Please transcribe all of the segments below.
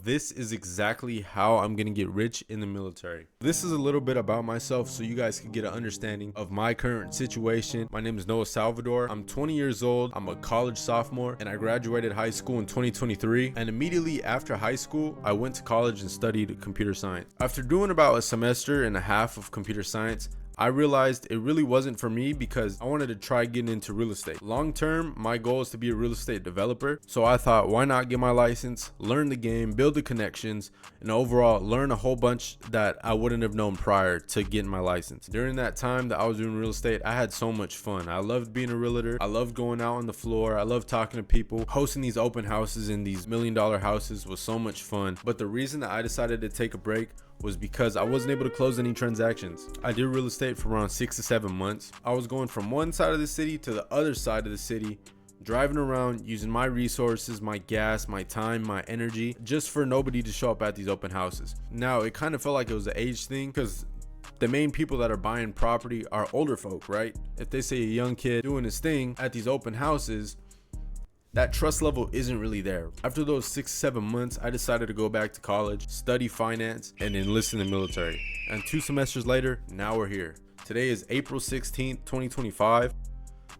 this is exactly how I'm gonna get rich in the military. This is a little bit about myself so you guys can get an understanding of my current situation. My name is Noah Salvador. I'm 20 years old. I'm a college sophomore and I graduated high school in 2023. And immediately after high school, I went to college and studied computer science. After doing about a semester and a half of computer science, I realized it really wasn't for me because I wanted to try getting into real estate. Long term, my goal is to be a real estate developer. So I thought, why not get my license, learn the game, build the connections, and overall learn a whole bunch that I wouldn't have known prior to getting my license. During that time that I was doing real estate, I had so much fun. I loved being a realtor. I loved going out on the floor. I loved talking to people. Hosting these open houses in these $1 million houses was so much fun. But the reason that I decided to take a break was because I wasn't able to close any transactions. I did real estate for around 6 to 7 months. I was going from one side of the city to the other side of the city, driving around, using my resources, my gas, my time, my energy, just for nobody to show up at these open houses. Now, it kind of felt like it was an age thing because the main people that are buying property are older folk, right? If they say a young kid doing his thing at these open houses, that trust level isn't really there. After those 6 to 7 months, I decided to go back to college, study finance, and enlist in the military. And 2 semesters later, now we're here. Today is April 16th, 2025.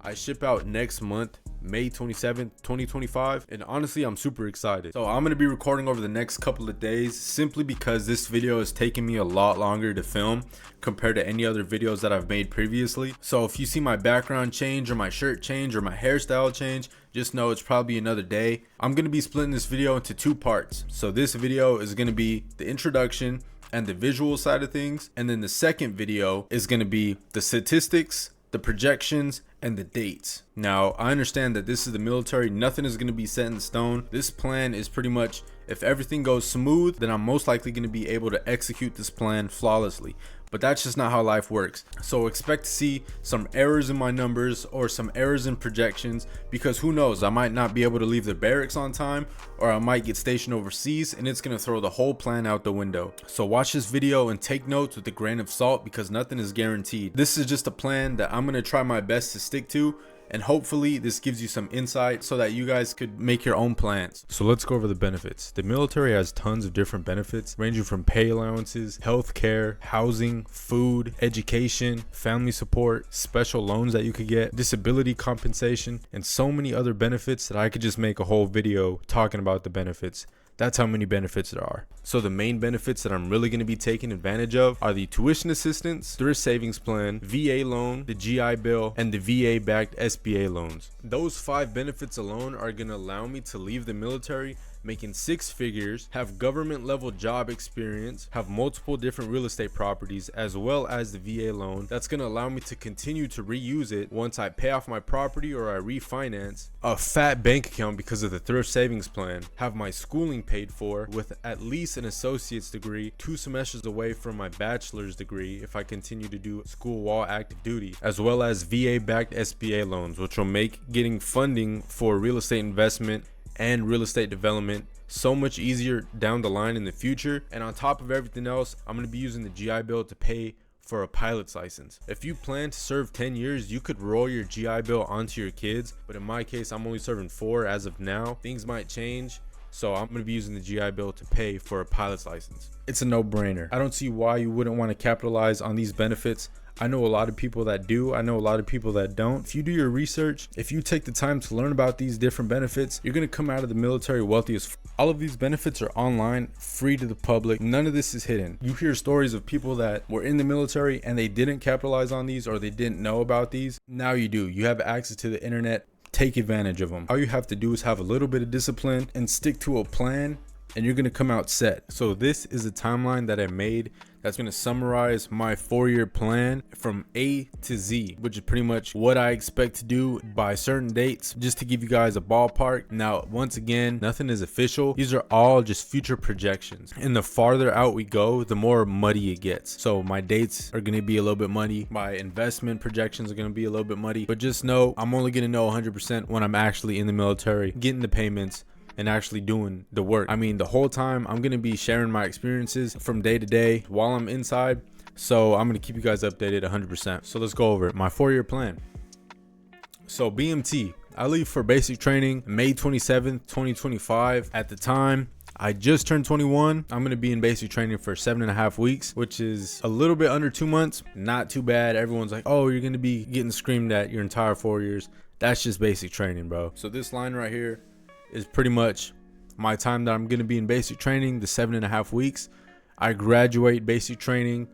I ship out next month, May 27th, 2025, and honestly, I'm super excited. So I'm going to be recording over the next couple of days simply because this video is taking me a lot longer to film compared to any other videos that I've made previously. So if you see my background change or my shirt change or my hairstyle change, just know it's probably another day. I'm going to be splitting this video into 2 parts. So this video is going to be the introduction and the visual side of things, and then the second video is going to be the statistics, the projections, and the dates. Now, I understand that this is the military. Nothing is going to be set in stone. This plan is pretty much, if everything goes smooth, then I'm most likely going to be able to execute this plan flawlessly. But that's just not how life works. So expect to see some errors in my numbers or some errors in projections, because who knows, I might not be able to leave the barracks on time, or I might get stationed overseas and it's going to throw the whole plan out the window. So watch this video and take notes with a grain of salt because nothing is guaranteed. This is just a plan that I'm going to try my best to stick to, and hopefully this gives you some insight so that you guys could make your own plans. So let's go over the benefits. The military has tons of different benefits ranging from pay allowances, health care, housing, food, education, family support, special loans that you could get, disability compensation, and so many other benefits that I could just make a whole video talking about the benefits. That's how many benefits there are. So the main benefits that I'm really going to be taking advantage of are the tuition assistance, thrift savings plan, VA loan, the GI Bill, and the VA backed SBA loans. Those 5 benefits alone are going to allow me to leave the military making 6 figures, have government level job experience, have multiple different real estate properties, as well as the VA loan. That's going to allow me to continue to reuse it once I pay off my property or I refinance, a fat bank account because of the thrift savings plan, have my schooling paid for with at least an associate's degree, 2 semesters away from my bachelor's degree if I continue to do school while active duty, as well as VA backed SBA loans, which will make getting funding for real estate investment and real estate development so much easier down the line in the future. And on top of everything else, I'm going to be using the GI Bill to pay for a pilot's license. If you plan to serve 10 years, you could roll your GI Bill onto your kids, but in my case, I'm only serving 4 as of now. Things might change, so I'm going to be using the GI Bill to pay for a pilot's license. It's a no-brainer. I don't see why you wouldn't want to capitalize on these benefits. I know a lot of people that do. I know a lot of people that don't. If you do your research, if you take the time to learn about these different benefits, you're going to come out of the military wealthy as all of these benefits are online, free to the public. None of this is hidden. You hear stories of people that were in the military and they didn't capitalize on these, or they didn't know about these. Now you do. You have access to the internet. Take advantage of them. All you have to do is have a little bit of discipline and stick to a plan, and you're going to come out set. So this is a timeline that I made that's going to summarize my 4-year plan from A to Z, which is pretty much what I expect to do by certain dates, just to give you guys a ballpark. Now, once again, nothing is official. These are all just future projections. And the farther out we go, the more muddy it gets. So my dates are going to be a little bit muddy. My investment projections are going to be a little bit muddy. But just know, I'm only going to know 100% when I'm actually in the military, getting the payments, and actually doing the work. I mean, the whole time I'm going to be sharing my experiences from day to day while I'm inside. So I'm going to keep you guys updated 100%. So let's go over it. My 4-year plan. So BMT, I leave for basic training May 27th, 2025. At the time, I just turned 21. I'm going to be in basic training for 7.5 weeks, which is a little bit under 2 months. Not too bad. Everyone's like, oh, you're going to be getting screamed at your entire 4 years. That's just basic training, bro. So this line right here is pretty much my time that I'm going to be in basic training, the 7.5 weeks. I graduate basic training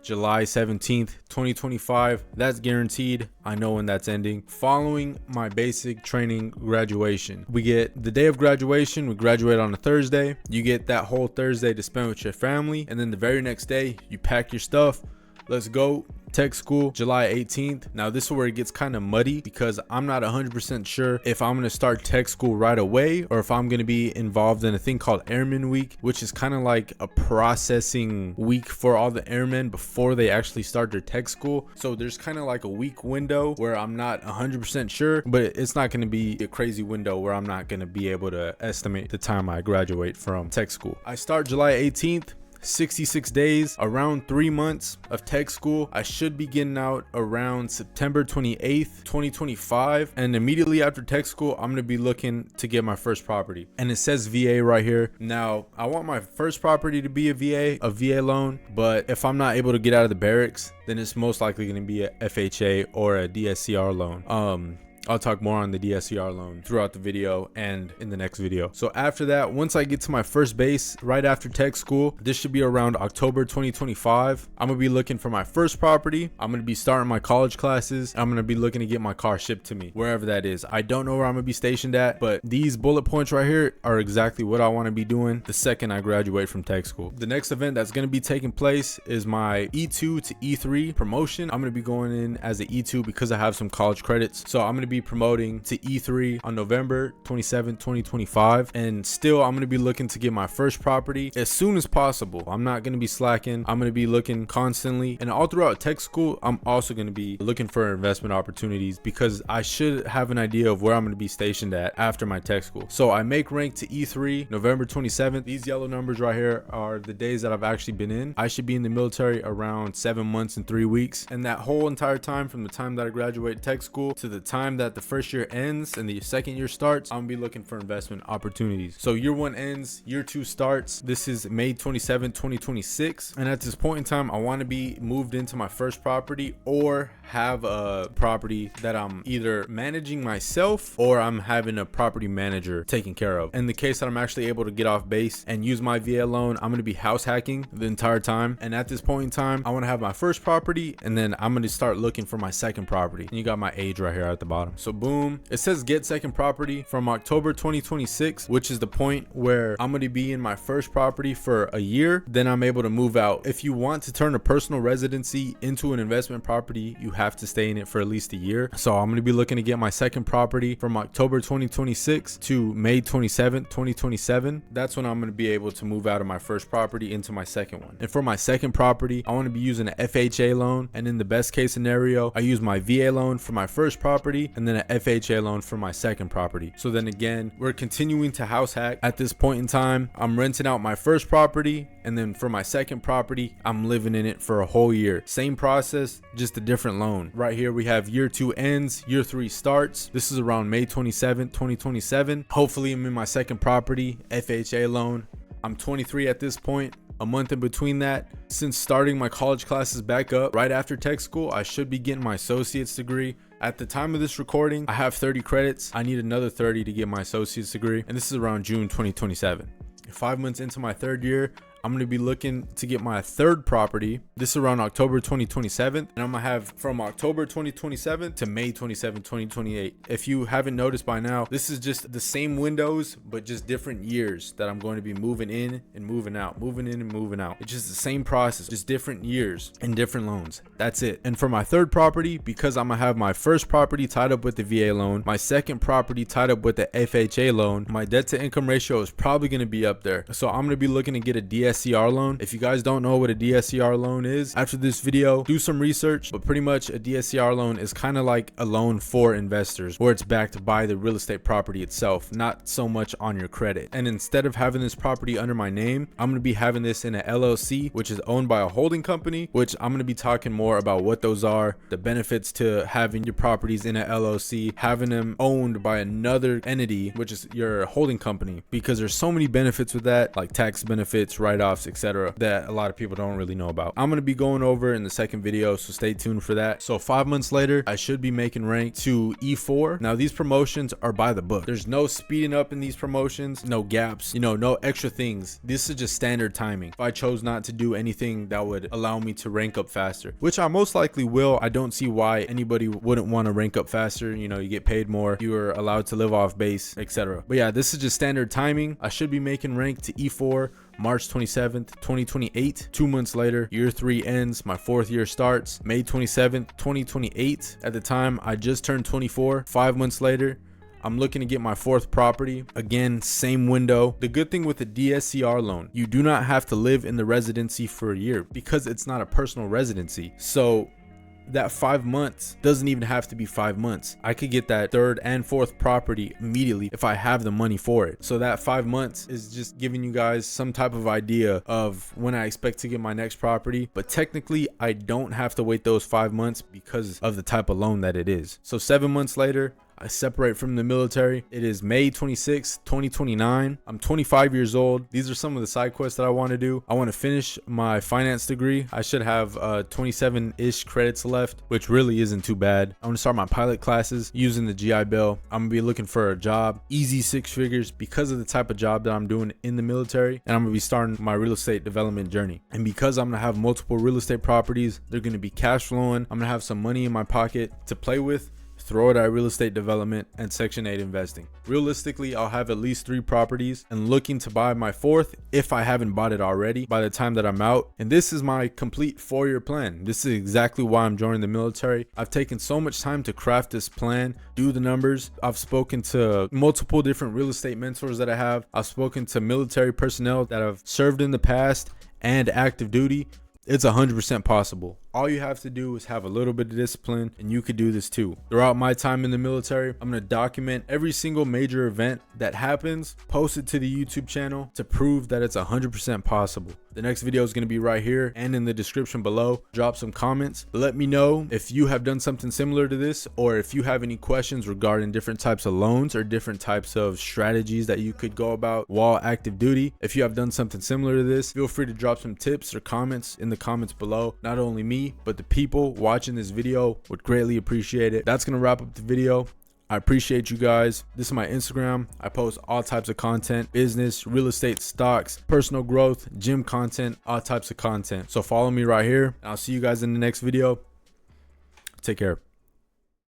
July 17th, 2025. That's guaranteed. I know when that's ending. Following my basic training graduation, we get the day of graduation. We graduate on a Thursday. You get that whole Thursday to spend with your family. And then the very next day, you pack your stuff. Let's go. Tech school, July 18th. Now this is where it gets kind of muddy because I'm not 100% sure if I'm going to start tech school right away or if I'm going to be involved in a thing called Airman Week, which is kind of like a processing week for all the airmen before they actually start their tech school. So there's kind of like a week window where I'm not 100% sure, but it's not going to be a crazy window where I'm not going to be able to estimate the time I graduate from tech school. I start July 18th. 66 days, around 3 months of tech school. I should be getting out around September 28th, 2025. And immediately after tech school, I'm going to be looking to get my first property. And it says VA right here. Now, I want my first property to be a VA loan. But if I'm not able to get out of the barracks, then it's most likely going to be a FHA or a DSCR loan. I'll talk more on the DSCR loan throughout the video and in the next video. So after that, once I get to my first base right after tech school, this should be around October 2025. I'm gonna be looking for my first property. I'm gonna be starting my college classes. I'm gonna be looking to get my car shipped to me, wherever that is. I don't know where I'm gonna be stationed at, but these bullet points right here are exactly what I wanna be doing the second I graduate from tech school. The next event that's gonna be taking place is my E2 to E3 promotion. I'm gonna be going in as an E2 because I have some college credits. So I'm gonna be promoting to E3 on November 27, 2025, and still I'm going to be looking to get my first property as soon as possible. I'm not going to be slacking. I'm going to be looking constantly, and all throughout tech school I'm also going to be looking for investment opportunities because I should have an idea of where I'm going to be stationed at after my tech school. So I make rank to E3 November 27th. These yellow numbers right here are the days that I've actually been in. I should be in the military around 7 months and 3 weeks, and that whole entire time from the time that I graduate tech school to the time that the first year ends and the second year starts, I'm gonna be looking for investment opportunities. So year 1 ends, year 2 starts. This is May 27, 2026, and at this point in time I want to be moved into my first property or have a property that I'm either managing myself or I'm having a property manager taking care of. In the case that I'm actually able to get off base and use my VA loan, I'm going to be house hacking the entire time. And at this point in time, I want to have my first property and then I'm going to start looking for my second property. And you got my age right here at the bottom. So boom, it says get second property from October 2026, which is the point where I'm going to be in my first property for a year. Then I'm able to move out. If you want to turn a personal residency into an investment property, you have to stay in it for at least a year. So I'm going to be looking to get my second property from October 2026 to May 27th, 2027. That's when I'm going to be able to move out of my first property into my second one. And for my second property, I want to be using an FHA loan. And in the best case scenario, I use my VA loan for my first property and then an FHA loan for my second property. So then again, we're continuing to house hack. At this point in time, I'm renting out my first property, and then for my second property, I'm living in it for a whole year. Same process, just a different loan. Right here we have year 2 ends, year 3 starts. This is around May 27th, 2027. Hopefully I'm in my second property, FHA loan. I'm 23 at this point. A month in between that. Since starting my college classes back up right after tech school, I should be getting my associate's degree. At the time of this recording, I have 30 credits. I need another 30 to get my associate's degree, and this is around June 2027. 5 months into my third year, I'm going to be looking to get my third property. This is around October 2027, and I'm going to have from October 2027 to May 27, 2028. If you haven't noticed by now, this is just the same windows, but just different years that I'm going to be moving in and moving out, moving in and moving out. It's just the same process, just different years and different loans. That's it. And for my third property, because I'm going to have my first property tied up with the VA loan, my second property tied up with the FHA loan, my debt to income ratio is probably going to be up there. So I'm going to be looking to get a DSCR loan. If you guys don't know what a DSCR loan is, after this video, do some research. But pretty much a DSCR loan is kind of like a loan for investors, where it's backed by the real estate property itself, not so much on your credit. And instead of having this property under my name, I'm going to be having this in an LLC, which is owned by a holding company, which I'm going to be talking more about what those are, the benefits to having your properties in an LLC, having them owned by another entity, which is your holding company, because there's so many benefits with that, like tax benefits, write-offs, etc., that a lot of people don't really know about. I'm going to be going over in the second video, so stay tuned for that. So 5 months later, I should be making rank to E4. Now these promotions are by the book. There's no speeding up in these promotions, no gaps, you know, no extra things. This is just standard timing. If I chose not to do anything that would allow me to rank up faster, which I most likely will, I don't see why anybody wouldn't want to rank up faster. You know, you get paid more, you're allowed to live off base, etc. But yeah, this is just standard timing. I should be making rank to E4 March 27th, 2028. 2 months later, year 3 ends, my 4th year starts May 27th, 2028. At the time, I just turned 24. 5 months later, I'm looking to get my 4th property. Again, same window. The good thing with the DSCR loan, you do not have to live in the residency for a year because it's not a personal residency. So that 5 months doesn't even have to be 5 months. I could get that 3rd and 4th property immediately if I have the money for it. So that 5 months is just giving you guys some type of idea of when I expect to get my next property. But technically, I don't have to wait those 5 months because of the type of loan that it is. So 7 months later, I separate from the military. It is May 26, 2029. I'm 25 years old. These are some of the side quests that I want to do. I want to finish my finance degree. I should have 27-ish credits left, which really isn't too bad. I want to start my pilot classes using the GI Bill. I'm going to be looking for a job, easy 6 figures because of the type of job that I'm doing in the military. And I'm going to be starting my real estate development journey. And because I'm going to have multiple real estate properties, they're going to be cash flowing. I'm going to have some money in my pocket to play with. Throw it at real estate development and Section 8 investing. Realistically, I'll have at least 3 properties and looking to buy my 4th if I haven't bought it already by the time that I'm out. And this is my complete 4-year plan. This is exactly why I'm joining the military. I've taken so much time to craft this plan, do the numbers. I've spoken to multiple different real estate mentors that I have. I've spoken to military personnel that have served in the past and active duty. It's 100% possible. All you have to do is have a little bit of discipline and you could do this too. Throughout my time in the military, I'm going to document every single major event that happens, post it to the YouTube channel to prove that it's 100% possible. The next video is going to be right here and in the description below. Drop some comments. Let me know if you have done something similar to this, or if you have any questions regarding different types of loans or different types of strategies that you could go about while active duty. If you have done something similar to this, feel free to drop some tips or comments in the comments below. Not only me, but the people watching this video would greatly appreciate it. That's gonna wrap up the video. I appreciate you guys. This is my Instagram. I post all types of content: business, real estate, stocks, personal growth, gym content, all types of content. So follow me right here. I'll see you guys in the next video. Take care.